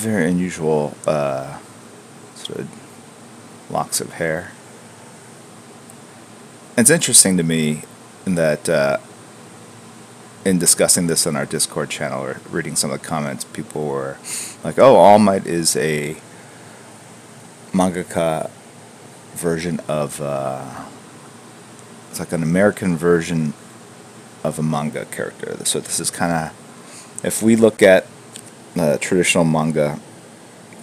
very unusual sort of locks of hair. It's interesting to me in that in discussing this on our Discord channel or reading some of the comments, people were like, "Oh, All Might is a mangaka version of it's like an American version of a manga character." So this is kind of, if we look at traditional manga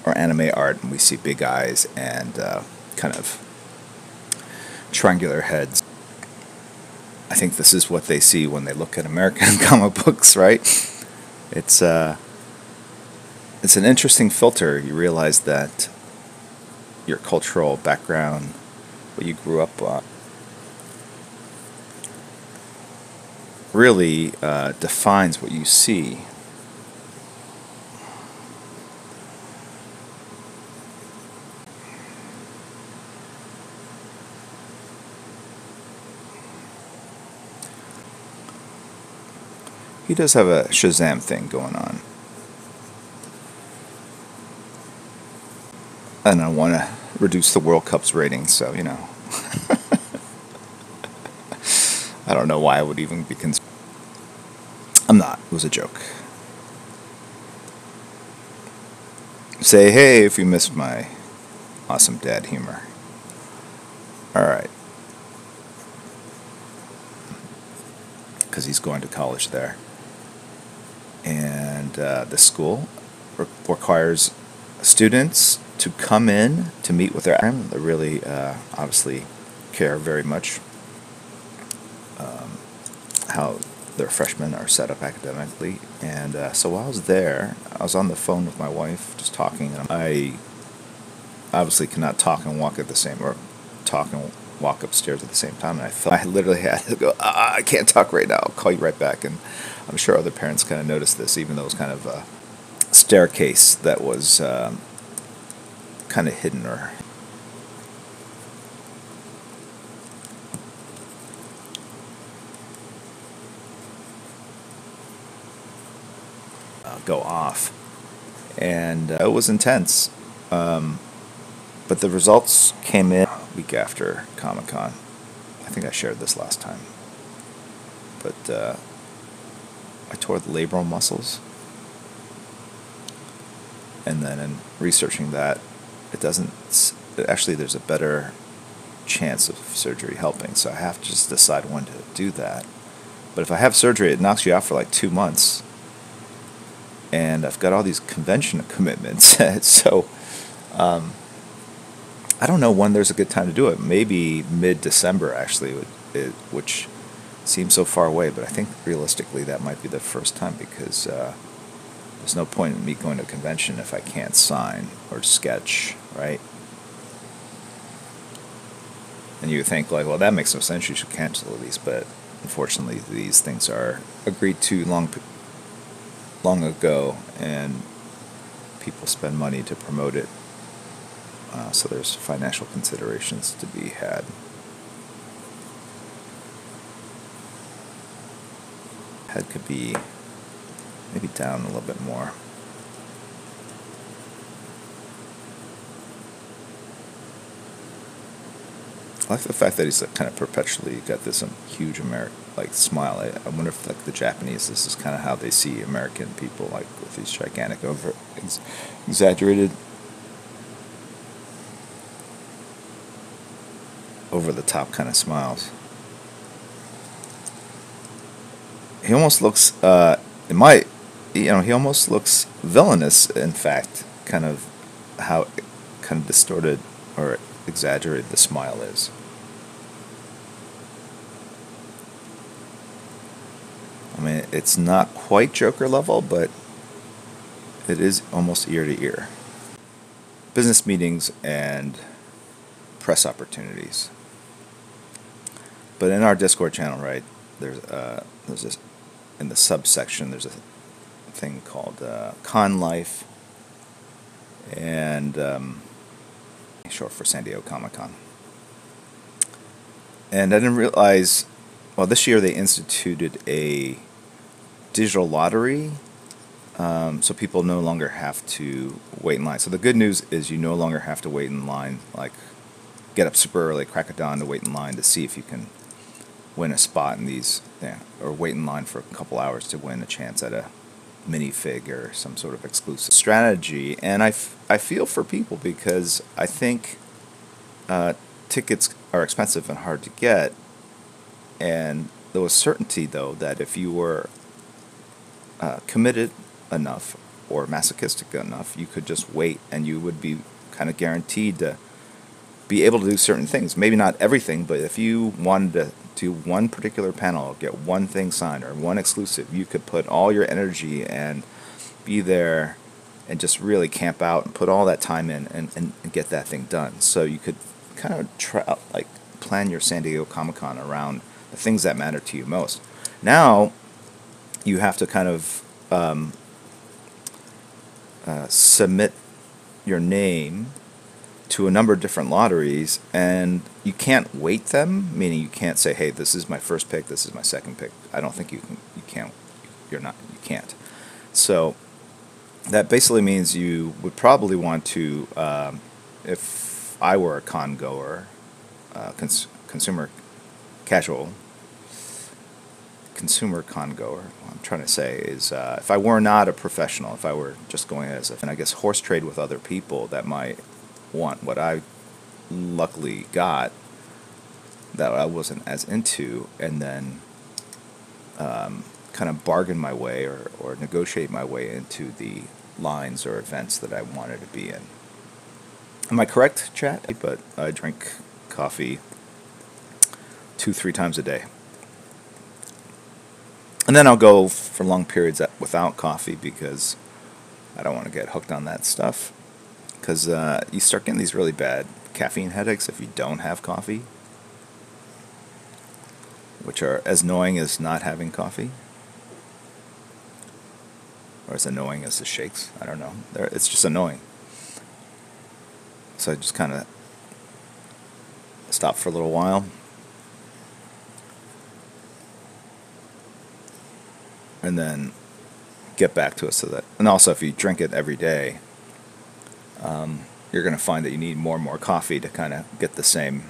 or anime art and we see big eyes and kind of triangular heads, I think this is what they see when they look at American comic books, right? It's an interesting filter. You realize that your cultural background, what you grew up on, really defines what you see. He does have a Shazam thing going on. And I want to reduce the World Cup's rating, so, you know. I don't know why I would even be concerned. I'm not. It was a joke. Say hey if you missed my awesome dad humor. Alright. Because he's going to college there. And the school requires students to come in to meet with their they really obviously care very much how their freshmen are set up academically. And so while I was there, I was on the phone with my wife just talking. And I obviously cannot talk and walk at the same, or talk and walk upstairs at the same time. And I literally had to go, I can't talk right now, I'll call you right back. And I'm sure other parents kind of noticed this, even though it was kind of a staircase that was kind of hidden or go off. And it was intense. But the results came in a week after Comic-Con. I think I shared this last time. But I tore the labral muscles. And then in researching that, it doesn't, actually there's a better chance of surgery helping. So I have to just decide when to do that. But if I have surgery, it knocks you out for like 2 months. And I've got all these convention commitments. So I don't know when there's a good time to do it. Maybe mid-December, actually, which seems so far away. But I think realistically that might be the first time, because there's no point in me going to a convention if I can't sign or sketch, right? And you think, like, well, that makes no sense. You should cancel these. But unfortunately, these things are agreed to long ago, and people spend money to promote it. So there's financial considerations to be had. Head could be maybe down a little bit more. I like the fact that he's like kind of perpetually got this huge smile. I wonder if like the Japanese, this is kind of how they see American people, like with these gigantic, exaggerated, over the top kind of smiles. He almost looks he almost looks villainous, in fact, kind of how kind of distorted or exaggerated the smile is. I mean, it's not quite Joker level, but it is almost ear to ear. Business meetings and press opportunities. But in our Discord channel, right, there's this, in the subsection, there's a thing called Con Life, and short for San Diego Comic-Con. And I didn't realize, well, this year they instituted a digital lottery so people no longer have to wait in line. So the good news is you no longer have to wait in line, like get up super early, crack of dawn to wait in line to see if you can win a spot in these, yeah, or wait in line for a couple hours to win a chance at a minifig or some sort of exclusive strategy. And I feel for people because I think tickets are expensive and hard to get, and there was certainty though that if you were committed enough or masochistic enough, you could just wait and you would be kind of guaranteed to be able to do certain things. Maybe not everything, but if you wanted to do one particular panel, get one thing signed or one exclusive, you could put all your energy and be there and just really camp out and put all that time in and get that thing done. So you could kind of like plan your San Diego Comic-Con around the things that matter to you most. Now you have to kind of submit your name to a number of different lotteries, and you can't weight them, meaning you can't say, hey, this is my first pick, this is my second pick. I don't think you can't. So that basically means you would probably want to, if I were a con goer, consumer casual, consumer con goer, what I'm trying to say is, if I were not a professional, if I were just going as and I guess horse trade with other people that might want what I luckily got that I wasn't as into, and then kind of bargain my way or negotiate my way into the lines or events that I wanted to be in. Am I correct, chat? But I drink coffee 2-3 times a day. And then I'll go for long periods without coffee because I don't want to get hooked on that stuff. Because you start getting these really bad caffeine headaches if you don't have coffee, which are as annoying as not having coffee, or as annoying as the shakes. I don't know. It's just annoying. So I just kind of stop for a little while, and then get back to it. So that, and also if you drink it every day, you're going to find that you need more and more coffee to kind of get the same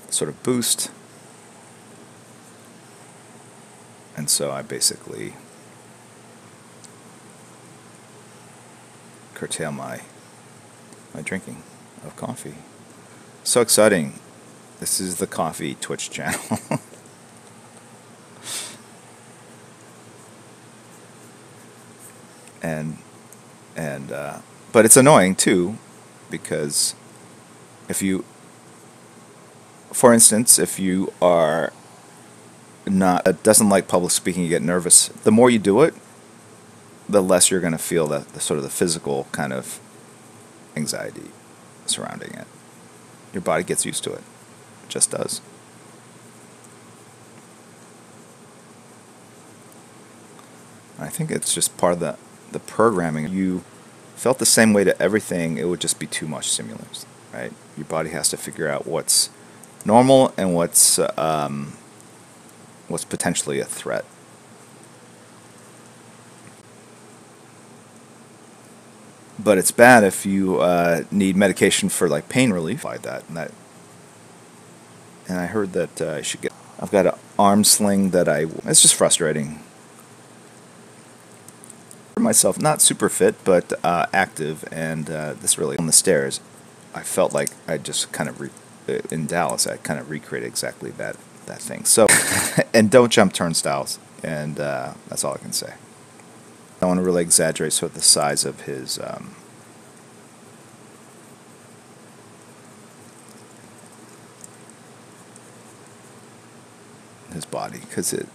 sort of boost. And so I basically curtail my drinking of coffee. So exciting. This is the coffee Twitch channel. But it's annoying too, because if you, for instance, if you are not doesn't like public speaking, you get nervous. The more you do it, the less you're going to feel the sort of the physical kind of anxiety surrounding it. Your body gets used to it. It just does. I think it's just part of the programming. You felt the same way to everything, it would just be too much stimulus, right? Your body has to figure out what's normal and what's potentially a threat. But it's bad if you need medication for like pain relief, like that. And I heard that I should get. I've got an arm sling that it's just frustrating. Myself not super fit but active, and this really on the stairs I felt like I just kind of in Dallas I kind of recreated exactly that thing. So and don't jump turnstiles, and that's all I can say. I don't want to really exaggerate sort of the size of his body, because it.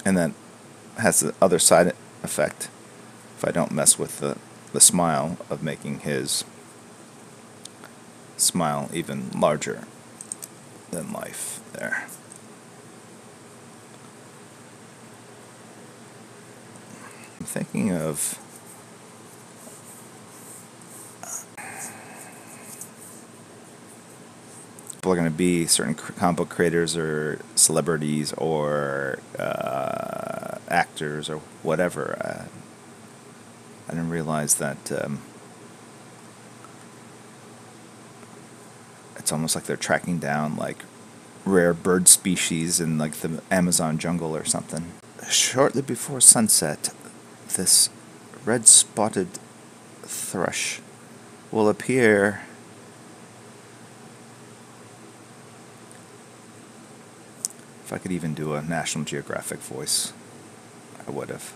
And then has the other side effect, if I don't mess with the smile, of making his smile even larger than life there. I'm thinking of people are going to be certain comic book creators or celebrities or actors or whatever. I didn't realize that it's almost like they're tracking down like rare bird species in like the Amazon jungle or something. Shortly before sunset, this red-spotted thrush will appear. If I could even do a National Geographic voice, I would have.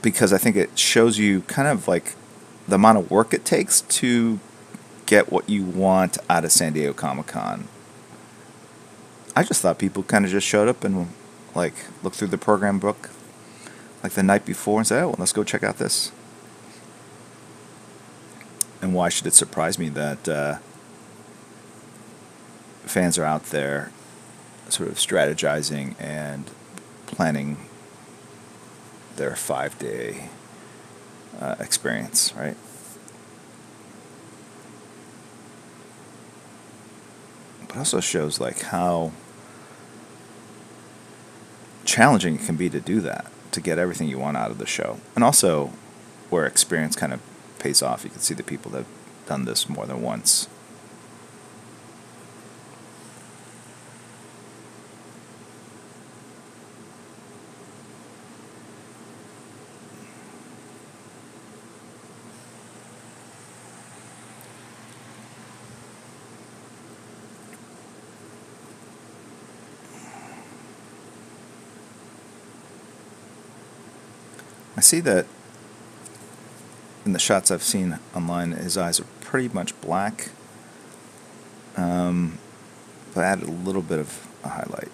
Because I think it shows you kind of like the amount of work it takes to get what you want out of San Diego Comic-Con. I just thought people kind of just showed up and like looked through the program book like the night before and said, "Oh, well, let's go check out this." And why should it surprise me that fans are out there sort of strategizing and planning their 5-day experience, right? But also shows like how challenging it can be to do that, to get everything you want out of the show. And also where experience kind of pays off. You can see the people that have done this more than once. I see that in the shots I've seen online, his eyes are pretty much black, but I added a little bit of a highlight.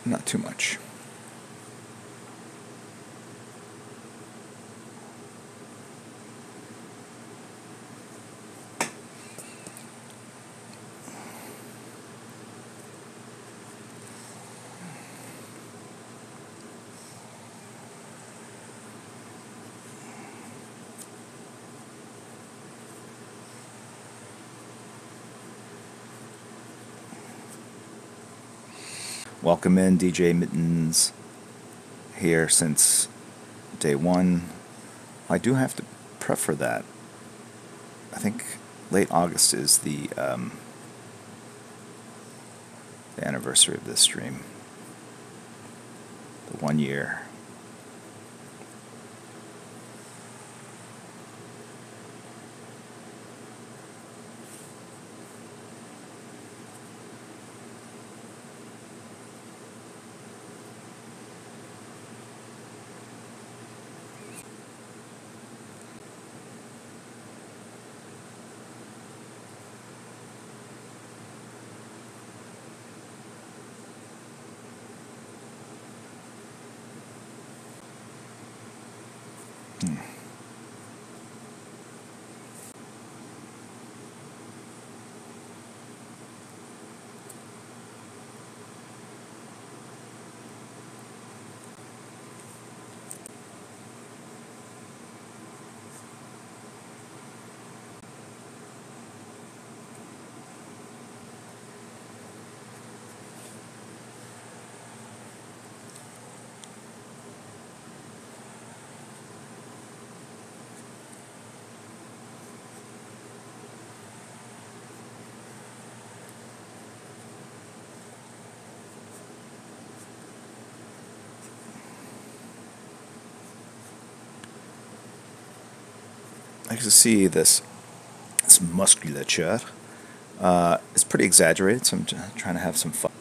Not too much. Welcome in, DJ Mittens, here since day one. I do have to prefer that. I think late August is the anniversary of this stream. The 1 year. I can see this musculature. It's pretty exaggerated, so I'm trying to have some fun.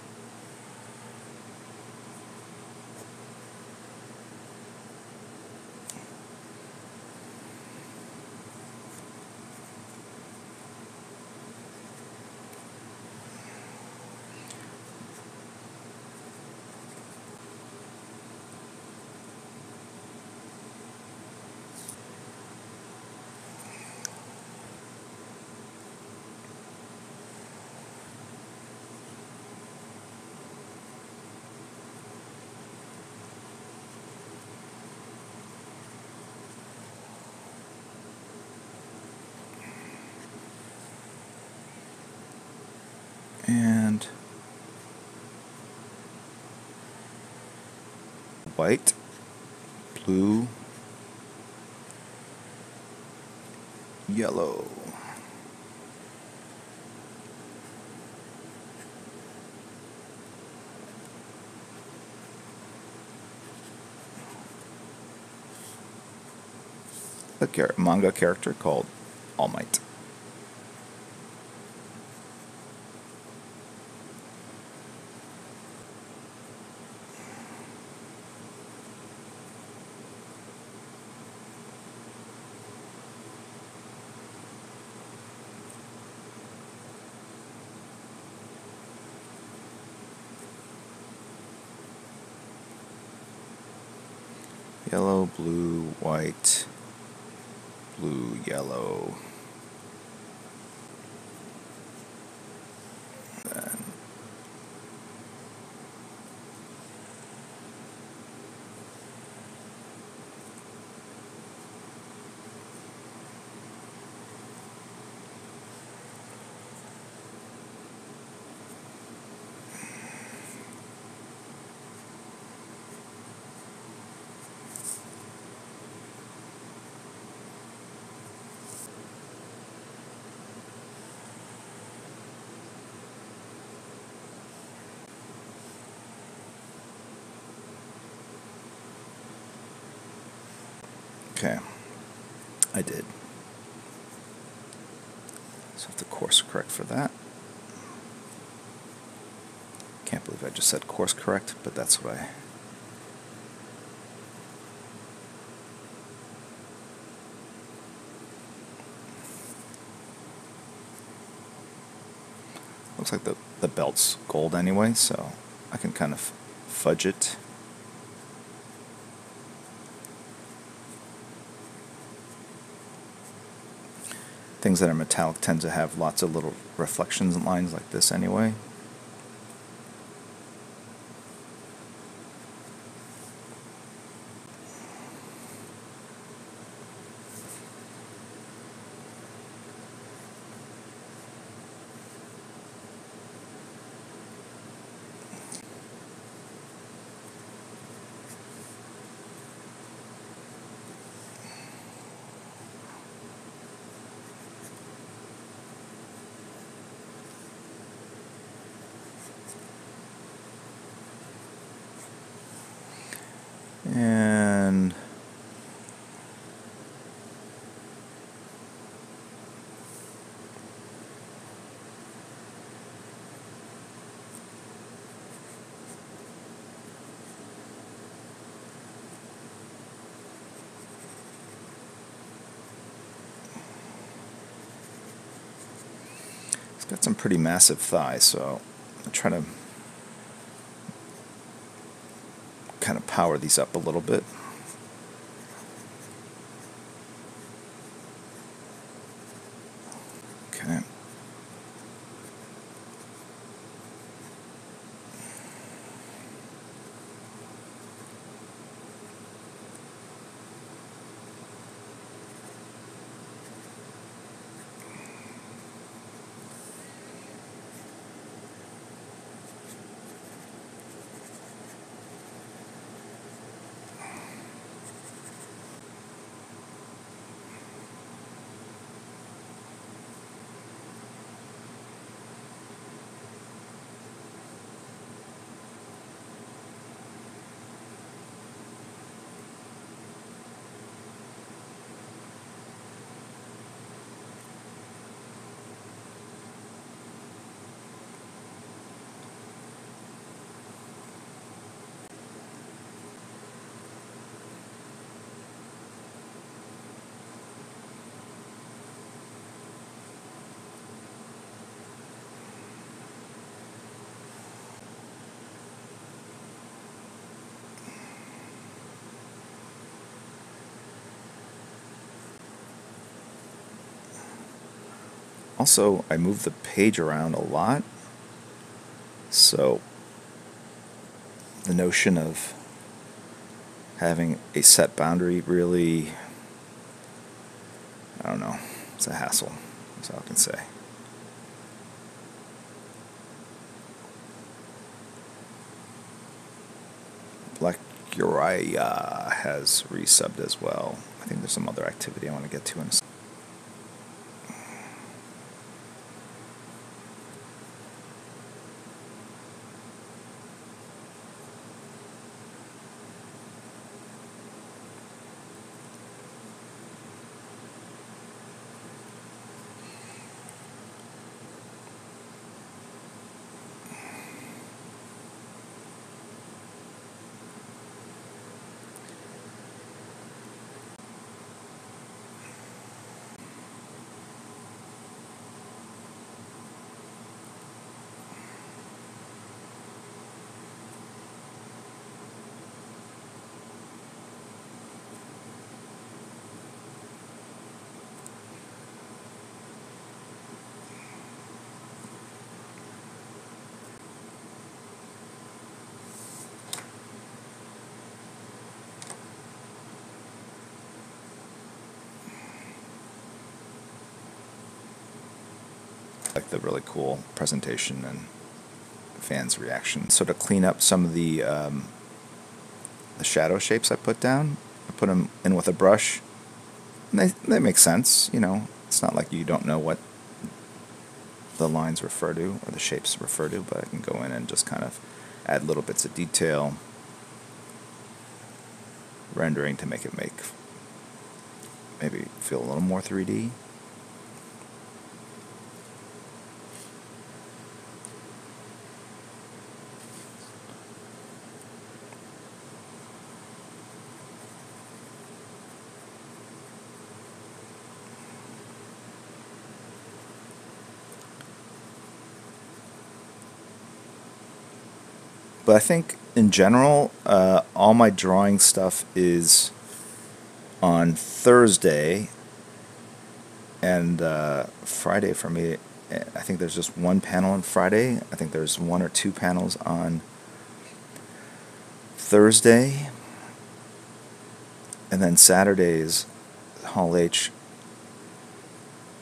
And white, blue, yellow. A manga character called All Might. Yellow, blue, white, blue, yellow. Then okay, I did. So I have to course correct for that. Can't believe I just said course correct, but that's what I... Looks like the belt's gold anyway, so I can kind of fudge it. Things that are metallic tend to have lots of little reflections and lines like this anyway. And it's got some pretty massive thighs, so I'll try to kind of power these up a little bit. Okay. Also, I move the page around a lot, so the notion of having a set boundary really, I don't know, it's a hassle, that's all I can say. Black Uriah has resubbed as well. I think there's some other activity I want to get to in a second. Like the really cool presentation and fans' reaction. So to clean up some of the shadow shapes I put down, I put them in with a brush. And they make sense, you know. It's not like you don't know what the lines refer to or the shapes refer to, but I can go in and just kind of add little bits of detail, rendering to make it maybe feel a little more 3D. But I think in general, all my drawing stuff is on Thursday and Friday for me. I think there's just one panel on Friday. I think there's one or two panels on Thursday. And then Saturdays, Hall H.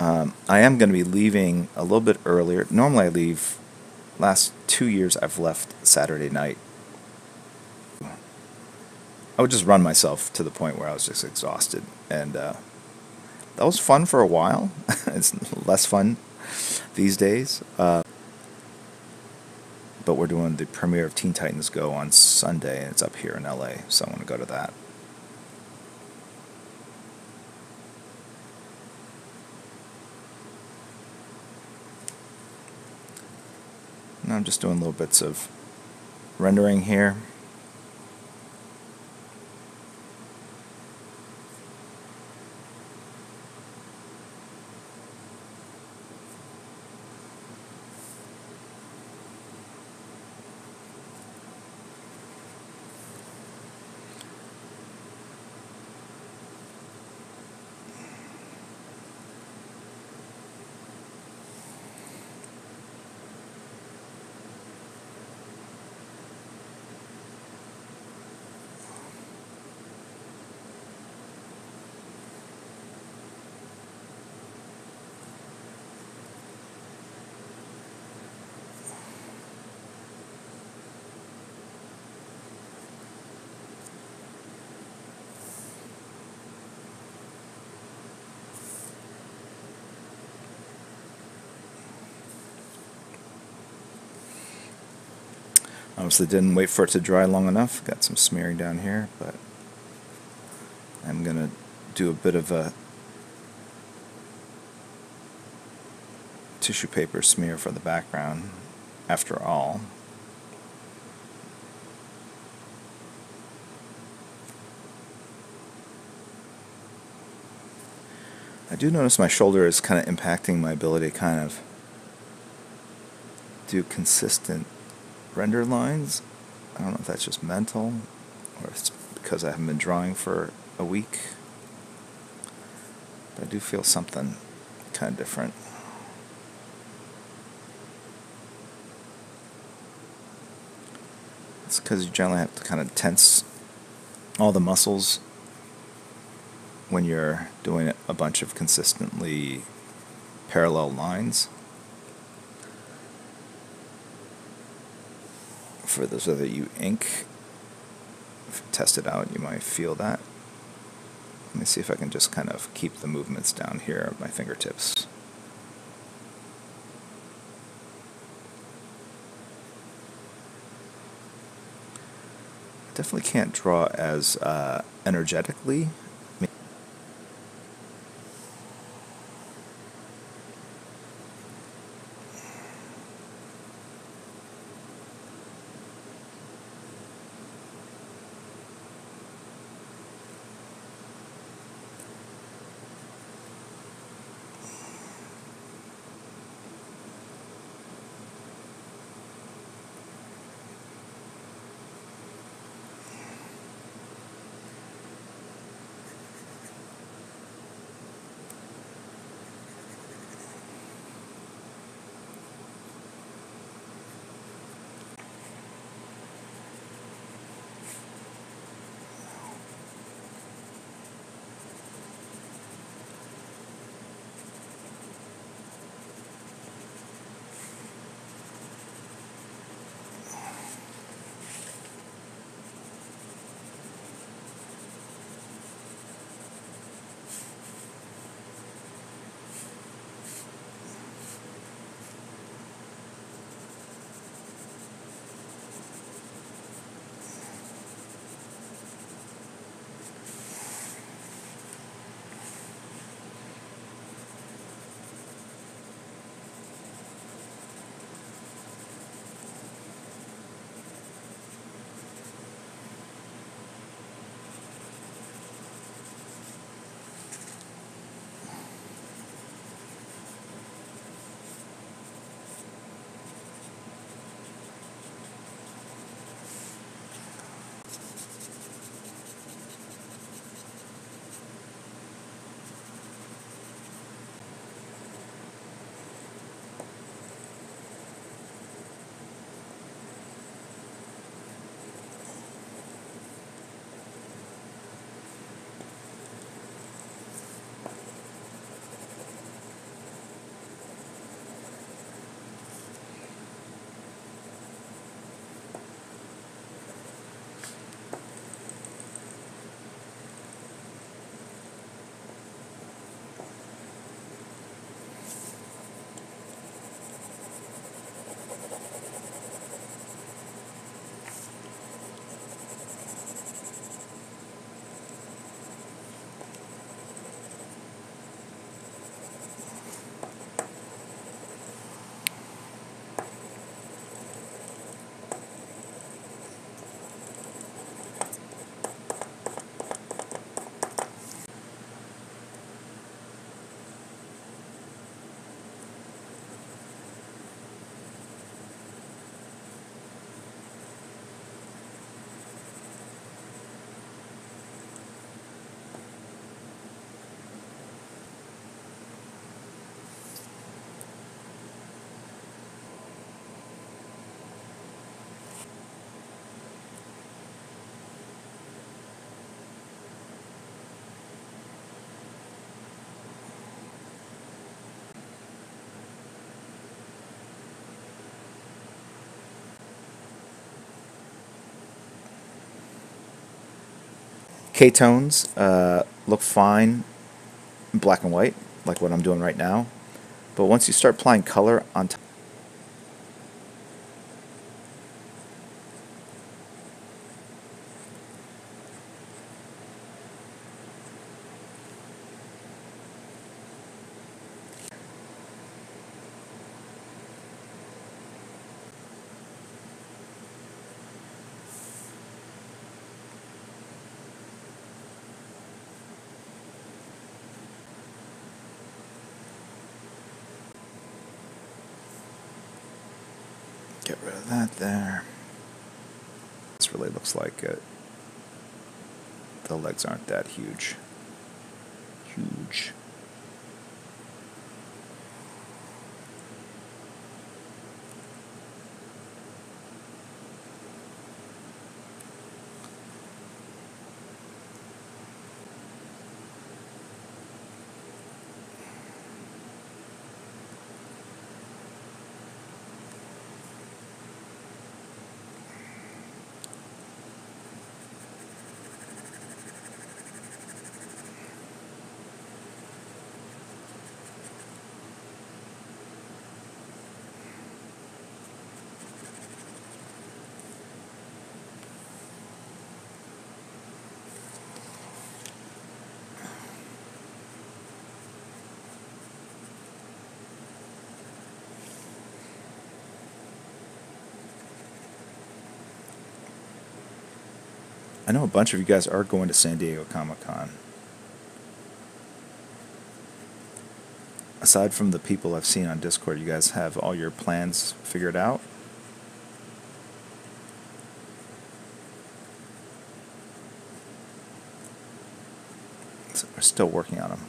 I am going to be leaving a little bit earlier. Normally I leave, last 2 years I've left Saturday night. I would just run myself to the point where I was just exhausted. And that was fun for a while. It's less fun these days. But we're doing the premiere of Teen Titans Go on Sunday, and it's up here in LA, so I want to go to that. And I'm just doing little bits of rendering here. Obviously didn't wait for it to dry long enough. Got some smearing down here, but I'm going to do a bit of a tissue paper smear for the background after all. I do notice my shoulder is kind of impacting my ability to kind of do consistent render lines. I don't know if that's just mental or it's because I haven't been drawing for a week, but I do feel something kind of different. It's because you generally have to kind of tense all the muscles when you're doing a bunch of consistently parallel lines. For those of you ink, if you test it out, you might feel that. Let me see if I can just kind of keep the movements down here of my fingertips. Definitely can't draw as energetically. Ktones look fine in black and white, like what I'm doing right now. But once you start applying color on top, get rid of that there. This really looks like it. The legs aren't that huge. Huge. know a bunch of you guys are going to San Diego Comic-Con. Aside from the people I've seen on Discord, you guys have all your plans figured out? So we're still working on them.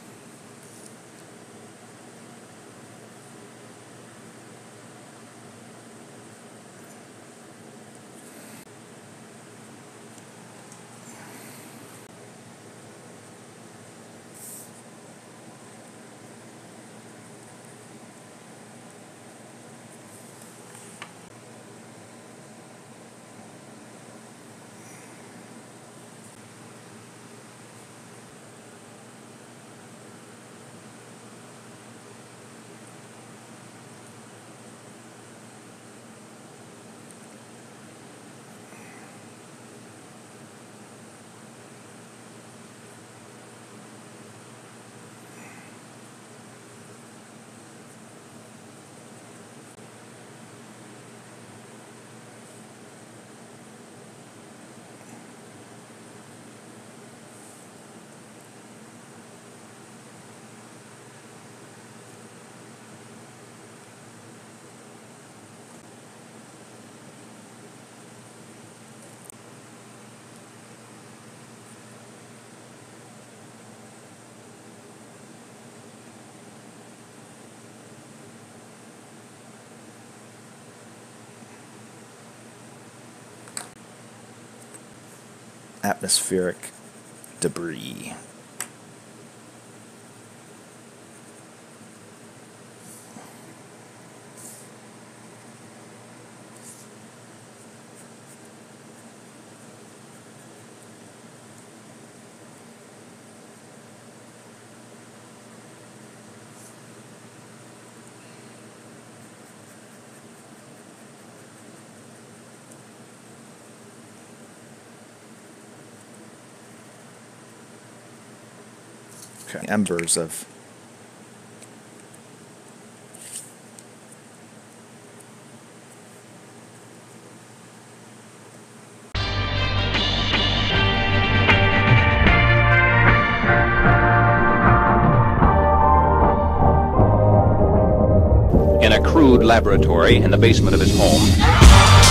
Atmospheric debris. Okay. Embers of in a crude laboratory in the basement of his home.